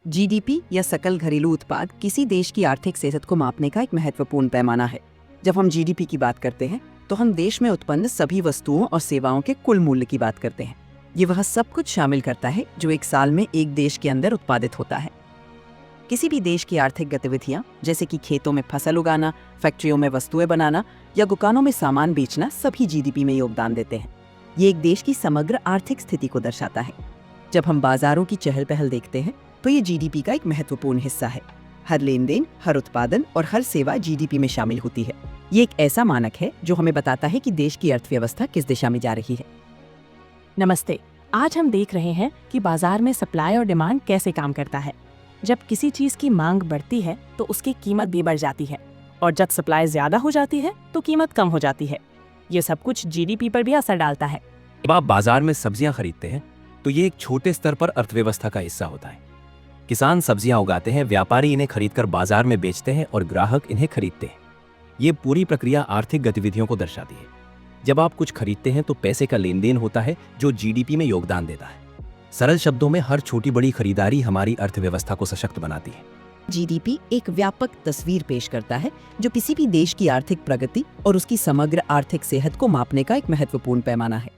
GDP या सकल घरेलू उत्पाद किसी देश की आर्थिक सेहत को मापने का एक महत्वपूर्ण पैमाना है। जब हम जीडीपी की बात करते हैं तो हम देश में उत्पन्न सभी वस्तुओं और सेवाओं के कुल मूल्य की बात करते हैं। ये वह सब कुछ शामिल करता है जो एक साल में एक देश के अंदर उत्पादित होता है। किसी भी देश की आर्थिक गतिविधियां जैसे कि खेतों में फसल उगाना, फैक्ट्रियों में वस्तुएं बनाना या दुकानों में सामान बेचना सभी जीडीपी में योगदान देते हैं। ये एक देश की समग्र आर्थिक स्थिति को दर्शाता है। जब हम बाजारों की चहल पहल देखते हैं तो ये जीडीपी का एक महत्वपूर्ण हिस्सा है। हर लेन देन, हर उत्पादन और हर सेवा जीडीपी में शामिल होती है। ये एक ऐसा मानक है जो हमें बताता है कि देश की अर्थव्यवस्था किस दिशा में जा रही है। नमस्ते। आज हम देख रहे हैं कि बाजार में सप्लाई और डिमांड कैसे काम करता है। जब किसी चीज की मांग बढ़ती है तो उसकी कीमत भी बढ़ जाती है, और जब सप्लाई ज्यादा हो जाती है तो कीमत कम हो जाती है। ये सब कुछ जीडीपी पर भी असर डालता है। जब आप बाजार में सब्जियां खरीदते हैं तो ये एक छोटे स्तर पर अर्थव्यवस्था का हिस्सा होता है। किसान सब्जियां उगाते हैं, व्यापारी इन्हें खरीदकर बाजार में बेचते हैं और ग्राहक इन्हें खरीदते हैं। ये पूरी प्रक्रिया आर्थिक गतिविधियों को दर्शाती है। जब आप कुछ खरीदते हैं तो पैसे का लेन देन होता है जो जीडीपी में योगदान देता है। सरल शब्दों में हर छोटी बड़ी खरीदारी हमारी अर्थव्यवस्था को सशक्त बनाती है। जीडीपी एक व्यापक तस्वीर पेश करता है जो किसी भी देश की आर्थिक प्रगति और उसकी समग्र आर्थिक सेहत को मापने का एक महत्वपूर्ण पैमाना है।